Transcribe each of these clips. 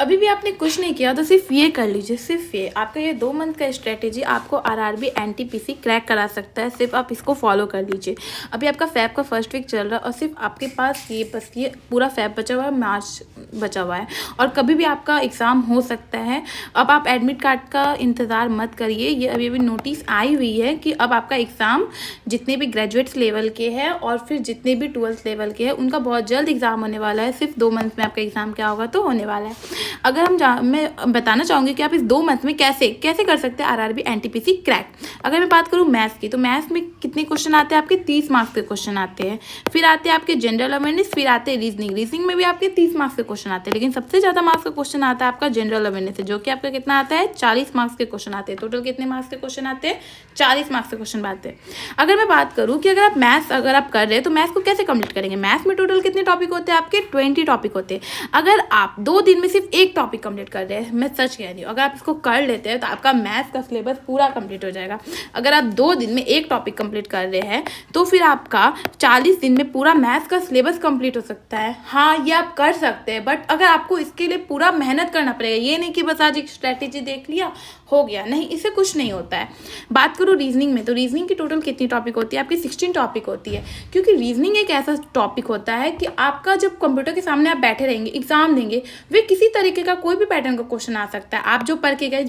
अभी भी आपने कुछ नहीं किया तो सिर्फ ये कर लीजिए, सिर्फ ये आपका ये 2 मंथ का स्ट्रेटेजी आपको आरआरबी एनटीपीसी क्रैक करा सकता है। सिर्फ आप इसको फॉलो कर लीजिए। अभी आपका फैब का फर्स्ट वीक चल रहा है और सिर्फ आपके पास ये बस ये पूरा फैब बचा हुआ है, मार्च बचा हुआ है और कभी भी आपका एग्ज़ाम हो सकता है। अब आप एडमिट कार्ड का इंतज़ार मत करिए। ये अभी अभी नोटिस आई हुई है कि अब आपका एग्ज़ाम जितने भी ग्रेजुएट्स लेवल के हैं और फिर जितने भी 12th लेवल के हैं उनका बहुत जल्द एग्ज़ाम होने वाला है। सिर्फ 2 मंथ में आपका एग्ज़ाम क्या होगा तो होने वाला है। अगर मैं बताना चाहूँगी कि आप इस 2 मंथ में कैसे कर सकते हैं आरआरबी एनटीपीसी क्रैक। अगर मैं बात करूँ मैथ्स की, तो मैथ्स में कितने क्वेश्चन आते हैं आपके 30 मार्क्स के क्वेश्चन आते हैं। फिर आते हैं आपके जनरल अवेयरनेस, फिर आते हैं रीजनिंग में भी आपके 30 मार्क्स के क्वेश्चन आते हैं। लेकिन सबसे ज़्यादा मार्क्स का क्वेश्चन आता है आपका जनरल अवेयरनेस है, जो कि आपका कितना आता है 40 मार्क्स के क्वेश्चन आते हैं। टोटल कितने मार्क्स के क्वेश्चन आते हैं 40 मार्क्स के क्वेश्चन आते हैं। अगर मैं बात करूँ कि अगर आप मैथ्स कर रहे हैं तो मैथ्स को कैसे कंप्लीट करेंगे। मैथ्स में टोटल कितने टॉपिक होते हैं आपके 20 टॉपिक होते हैं। अगर आप 2 दिन में सिर्फ एक टॉपिक कंप्लीट कर रहे हैं, मैं सच कह रही हूँ, अगर आप इसको कर लेते हैं तो आपका मैथ्स का सिलेबस पूरा कंप्लीट हो जाएगा। अगर आप 2 दिन में एक टॉपिक कंप्लीट कर रहे हैं तो फिर आपका 40 दिन में पूरा मैथ्स का सिलेबस कंप्लीट हो सकता है। हाँ, ये आप कर सकते हैं, बट अगर आपको इसके लिए पूरा मेहनत करना पड़ेगा। ये नहीं कि बस आज एक स्ट्रैटेजी देख लिया हो गया, नहीं, इससे कुछ नहीं होता है। बात करूँ रीजनिंग में, तो रीजनिंग की टोटल कितनी टॉपिक होती है आपकी 16 टॉपिक होती है। क्योंकि रीजनिंग एक ऐसा टॉपिक होता है कि आपका जब कंप्यूटर के सामने आप बैठे रहेंगे, एग्जाम देंगे, वे किसी तरीके का कोई भी पैटर्न का क्वेश्चन आ सकता है। आप जो पढ़ के गए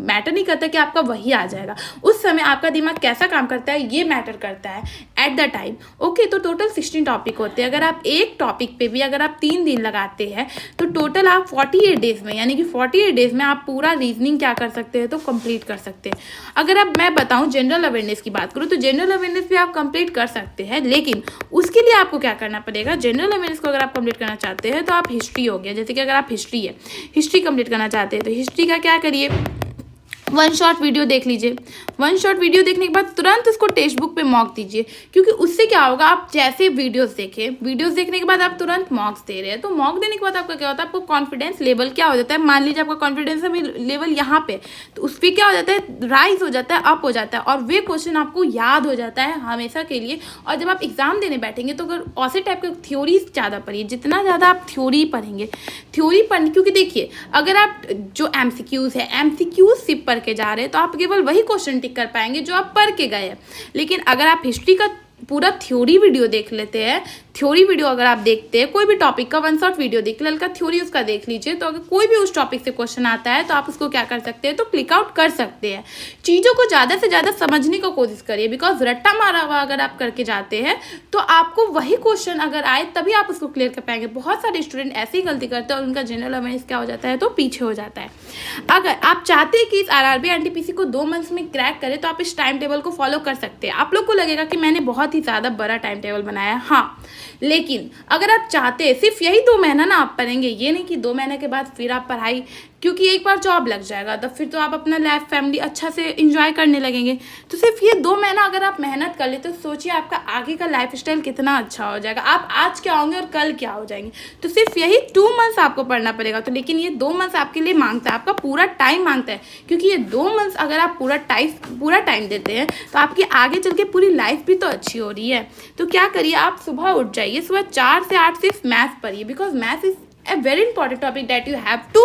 मैटर नहीं करता कि आपका वही आ जाएगा। उस समय आपका दिमाग कैसा काम करता है ये मैटर करता है एट द टाइम। ओके, तो टोटल 16 टॉपिक होते हैं। अगर आप एक टॉपिक पे भी अगर आप 3 दिन लगाते हैं तो टोटल आप 48 डेज में, यानी कि 48 डेज में आप पूरा रीजनिंग क्या कर सकते हैं तो कंप्लीट कर सकते हैं। अगर अब मैं बताऊं जनरल अवेयरनेस की बात करूं तो जनरल अवेयरनेस भी आप कंप्लीट कर सकते हैं, लेकिन उसके लिए आपको क्या करना पड़ेगा। जनरल अवेयरनेस को अगर आप कंप्लीट करना चाहते हैं तो आप हिस्ट्री हो गया, जैसे कि अगर आप हिस्ट्री कंप्लीट करना चाहते हैं तो हिस्ट्री का क्या करिए, 1 शॉर्ट वीडियो देख लीजिए। 1 शॉर्ट वीडियो देखने के बाद तुरंत उसको टेक्स्ट बुक पे मॉक दीजिए, क्योंकि उससे क्या होगा, आप जैसे वीडियोस देखने के बाद आप तुरंत मॉक्स दे रहे हैं तो मॉक देने के बाद आपका क्या होता है, आपको कॉन्फिडेंस लेवल क्या हो जाता है। मान लीजिए आपका कॉन्फिडेंस लेवल यहाँ पे, तो उस पर क्या हो जाता है, राइज हो जाता है, अप हो जाता है और वे क्वेश्चन आपको याद हो जाता है हमेशा के लिए। और जब आप एग्जाम देने बैठेंगे तो अगर ऐसे टाइप के थ्योरी ज़्यादा पढ़िए, जितना ज़्यादा आप थ्योरी पढ़ेंगे, क्योंकि देखिए अगर आप जो एमसीक्यूज़ है, एमसीक्यूज़ सिर्फ पढ़ के जा रहे हैं तो आप केवल वही क्वेश्चन टिक कर पाएंगे जो आप पढ़ के गए हैं। लेकिन अगर आप हिस्ट्री का पूरा थ्योरी वीडियो देख लेते हैं, थ्योरी वीडियो अगर आप देखते हैं, कोई भी टॉपिक का 1 शॉट वीडियो देख ले, हल्का थ्योरी उसका देख लीजिए, तो अगर कोई भी उस टॉपिक से क्वेश्चन आता है तो आप उसको क्या कर सकते हैं तो क्लिक आउट कर सकते हैं। चीज़ों को ज़्यादा से ज़्यादा समझने की कोशिश करिए, बिकॉज रट्टा मारा हुआ अगर आप करके जाते हैं तो आपको वही क्वेश्चन अगर आए तभी आप उसको क्लियर कर पाएंगे। बहुत सारे स्टूडेंट ऐसी गलती करते हैं और उनका जनरल अवेयरनेस क्या हो जाता है तो पीछे हो जाता है। अगर आप चाहते हैं कि इस आरआरबी एनटीपीसी को 2 मंथ्स में क्रैक करें तो आप इस टाइम टेबल को फॉलो कर सकते हैं। आप लोग को लगेगा कि मैंने बहुत ही ज़्यादा बड़ा टाइम टेबल बनाया है, हाँ, लेकिन अगर आप चाहते हैं सिर्फ यही 2 महीना ना आप पढ़ेंगे, ये नहीं कि 2 महीने के बाद फिर आप पढ़ाई, क्योंकि एक बार जॉब लग जाएगा तो फिर तो आप अपना लाइफ फैमिली अच्छा से एंजॉय करने लगेंगे। तो सिर्फ ये 2 महीना अगर आप मेहनत कर ले तो सोचिए आपका आगे का लाइफ स्टाइल कितना अच्छा हो जाएगा। आप आज क्या होंगे और कल क्या हो जाएंगे। तो सिर्फ यही 2 मंथ्स आपको पढ़ना पड़ेगा। तो लेकिन ये 2 मंथ्स आपके लिए मांगता है, आपका पूरा टाइम मांगता है, क्योंकि ये 2 मंथ्स अगर आप पूरा टाइम देते हैं तो आपकी आगे चल के पूरी लाइफ भी तो अच्छी हो रही है। तो क्या करिए, आप सुबह उठ जाइए, सुबह 4 से 8 सिर्फ मैथ्स पढ़िए, because maths is a very important topic that you have to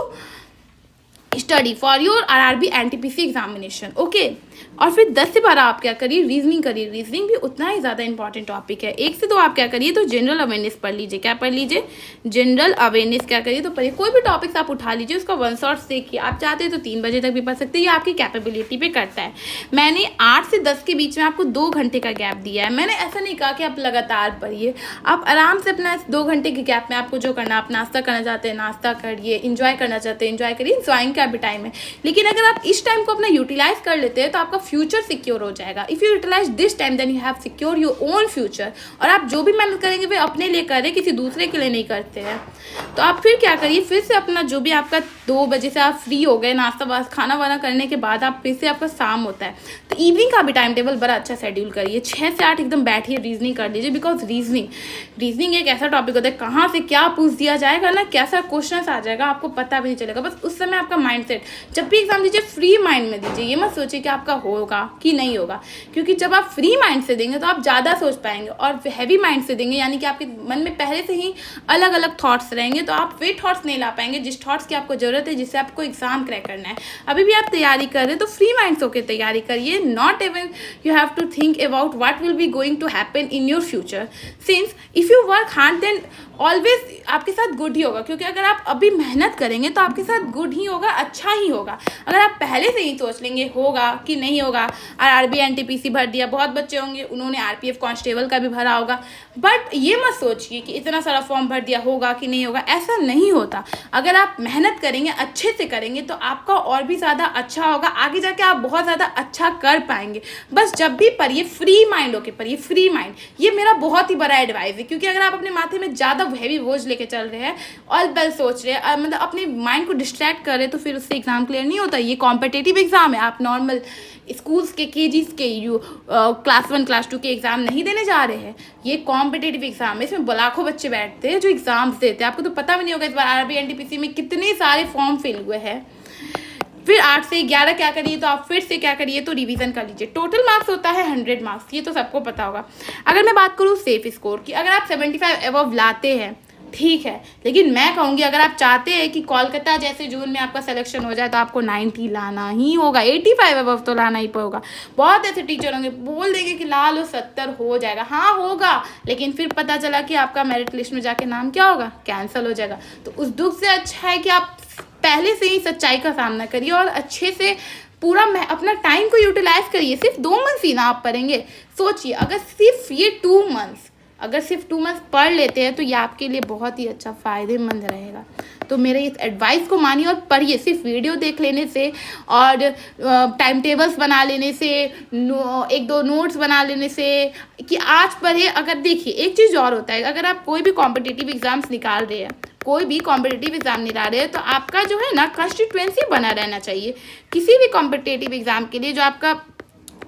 study for your RRB NTPC examination, okay। और फिर 10 से 12 आप क्या करिए, रीजनिंग करिए। रीजनिंग भी उतना ही ज़्यादा इंपॉर्टेंट टॉपिक है। 1 से 2 आप क्या करिए तो जनरल अवेयरनेस पढ़ लीजिए। क्या पढ़ लीजिए, जनरल अवेयरनेस क्या करिए तो पढ़िए। कोई भी टॉपिक्स आप उठा लीजिए, उसका 1 शॉट देखिए। आप चाहते हैं तो 3 बजे तक भी पढ़ सकते हैं, ये आपकी कैपेबिलिटी पे करता है। मैंने 8 से 10 के बीच में आपको 2 घंटे का गैप दिया है। मैंने ऐसा नहीं कहा कि आप लगातार पढ़िए, आप आराम से अपना 2 घंटे के गैप में आपको जो करना, आप नाश्ता करना चाहते हैं नाश्ता करिए, इंजॉय करना चाहते हैं इंजॉय करिए, इंजॉइंग का भी टाइम है। लेकिन अगर आप इस टाइम को अपना यूटिलाइज कर लेते हैं तो आपका फ्यूचर सिक्योर हो जाएगा। If you utilize this time then you have secure your own future. और आप जो भी मेहनत करेंगे वे अपने लिए कर रहे हैं, किसी दूसरे के लिए नहीं करते हैं। तो आप फिर क्या करिए, फिर से अपना जो भी आपका 2 बजे से आप फ्री हो गए, नाश्ता खाना वाना करने के बाद आप फिर से आपका शाम होता है तो इवनिंग का भी टाइम टेबल बड़ा अच्छा शेड्यूल करिए। 6 से 8 एकदम बैठिए, रीजनिंग कर लीजिए, बिकॉज रीजनिंग एक ऐसा टॉपिक होता है, कहाँ से क्या पूछ दिया जाएगा ना, कैसा क्वेश्चन आ जाएगा आपको पता भी नहीं चलेगा। बस उस समय आपका माइंड सेट, जब भी एग्जाम दीजिए फ्री माइंड में दीजिए। ये मत सोचिए कि आपका आपका होगा कि नहीं होगा, क्योंकि जब आप फ्री माइंड से देंगे तो आप ज़्यादा सोच पाएंगे, और हैवी माइंड से देंगे यानी कि आपके मन में पहले से ही अलग अलग थॉट्स रहेंगे तो आप वे थॉट्स नहीं ला पाएंगे जिस थॉट्स की आपको ज़रूरत है, जिससे आपको एग्जाम क्रैक करना है। अभी भी आप तैयारी कर रहे हैं तो फ्री माइंड से होकर तैयारी करिए, not even you have to think about what will be going to happen in your future. Since if you work hard then always आपके साथ गुड ही होगा, क्योंकि अगर आप अभी मेहनत करेंगे तो आपके साथ गुड ही होगा, अच्छा ही होगा। अगर आप पहले से ही सोच लेंगे होगा कि नहीं होगा, आरआरबी एनटीपीसी भर दिया, बहुत बच्चे होंगे उन्होंने आरपीएफ कांस्टेबल का भी भरा होगा, बट ये मत सोचिए कि इतना सारा फॉर्म भर दिया होगा कि नहीं होगा, ऐसा नहीं होता। अगर आप मेहनत करेंगे, अच्छे से करेंगे तो आपका और भी ज़्यादा अच्छा होगा, आगे जाके आप बहुत ज़्यादा अच्छा कर पाएंगे। बस जब भी पढ़िए फ्री माइंड होके पढ़िए, फ्री माइंड, ये मेरा बहुत ही बड़ा एडवाइस है। क्योंकि अगर आप अपने माथे में ज़्यादा हैवी बोझ लेके चल रहे हैं, ऑल बेल सोच रहे हैं, मतलब अपने माइंड को डिस्ट्रैक्ट कर रहे हैं, तो फिर उससे एग्जाम क्लियर नहीं होता। ये कॉम्पिटिटिव एग्जाम है, आप नॉर्मल स्कूल्स के केजीज के क्लास 1 क्लास 2 के एग्ज़ाम नहीं देने जा रहे हैं। ये कॉम्पिटिटिव एग्जाम है, इसमें लाखों बच्चे बैठते हैं जो एग्जाम्स देते हैं। आपको तो पता भी नहीं होगा इस बार आरआरबी एनटीपीसी में कितने सारे फॉर्म फिल हुए हैं। फिर 8 से 11 क्या करिए, तो आप फिर से क्या करिए, तो रिवीजन कर लीजिए। टोटल मार्क्स होता है 100 मार्क्स, ये तो सबको पता होगा। अगर मैं बात करूँ सेफ स्कोर की, अगर आप 75 अबव लाते हैं ठीक है, लेकिन मैं कहूँगी अगर आप चाहते हैं कि कोलकाता जैसे जोन में आपका सिलेक्शन हो जाए तो आपको 90 लाना ही होगा, 85 अबव तो लाना ही होगा। बहुत ऐसे टीचर होंगे बोल देंगे कि ला लो 70 हो जाएगा, हाँ होगा, लेकिन फिर पता चला कि आपका मेरिट लिस्ट में जाके नाम क्या होगा, कैंसिल हो जाएगा। तो उस दुख से अच्छा है कि आप पहले से ही सच्चाई का सामना करिए और अच्छे से पूरा अपना टाइम को यूटिलाइज करिए। सिर्फ 2 मंथ्स ही ना आप पढ़ेंगे, सोचिए अगर सिर्फ ये 2 मंथ्स पढ़ लेते हैं तो ये आपके लिए बहुत ही अच्छा फ़ायदेमंद रहेगा। तो मेरे इस एडवाइस को मानिए और पढ़िए। सिर्फ वीडियो देख लेने से और टाइम टेबल्स बना लेने से, 1-2 नोट्स बना लेने से कि आज पढ़े, अगर देखिए एक चीज़ और होता है, अगर आप कोई भी कॉम्पिटिटिव एग्ज़ाम्स निकाल रहे हैं, कोई भी कॉम्पिटिटिव एग्जाम निकाल रहे हैं, तो आपका जो है ना कंस्टिट्यूएंसी बना रहना चाहिए। किसी भी कॉम्पिटिटिव एग्जाम के लिए जो आपका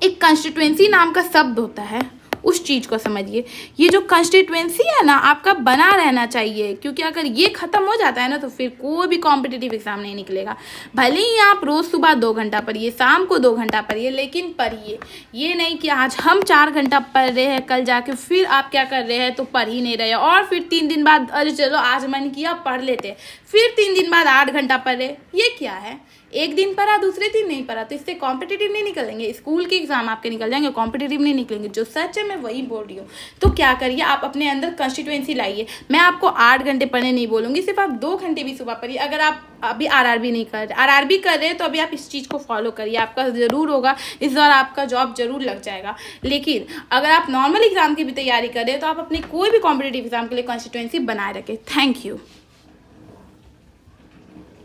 एक कंस्टिट्यूएंसी नाम का शब्द होता है, उस चीज़ को समझिए। ये जो कंस्टिट्यूएंसी है ना आपका बना रहना चाहिए, क्योंकि अगर ये ख़त्म हो जाता है ना तो फिर कोई भी कॉम्पिटिटिव एग्जाम नहीं निकलेगा। भले ही आप रोज़ सुबह 2 घंटा पढ़िए, शाम को 2 घंटा पढ़िए, लेकिन पढ़िए। ये नहीं कि आज हम 4 घंटा पढ़ रहे हैं, कल जाके फिर आप क्या कर रहे हैं तो पढ़ ही नहीं रहे, और फिर 3 दिन बाद अरे चलो आज मन किया पढ़ लेते हैं, फिर 3 दिन बाद 8 घंटा पढ़ रहे। ये क्या है, एक दिन पढ़ा दूसरे दिन नहीं पढ़ा, तो इससे कॉम्पिटिटिव नहीं निकलेंगे। स्कूल के एग्जाम आपके निकल जाएंगे, कॉम्पिटिटिव नहीं निकलेंगे। जो सच है मैं वही बोल रही हूँ। तो क्या करिए, आप अपने अंदर कंस्टिट्यूएंसी लाइए। मैं आपको 8 घंटे पढ़ने नहीं बोलूँगी, सिर्फ आप 2 घंटे भी सुबह पढ़िए। अगर आप अभी आरआरबी नहीं कर रहे, आरआरबी कर रहे हैं तो अभी आप इस चीज़ को फॉलो करिए, आपका ज़रूर होगा, इस बार आपका जॉब जरूर लग जाएगा। लेकिन अगर आप नॉर्मल एग्जाम की भी तैयारी कर रहे हैं तो आप अपनी कोई भी कॉम्पिटिटिव एग्जाम के लिए कंस्टिट्यूएंसी बनाए रखें। Thank you.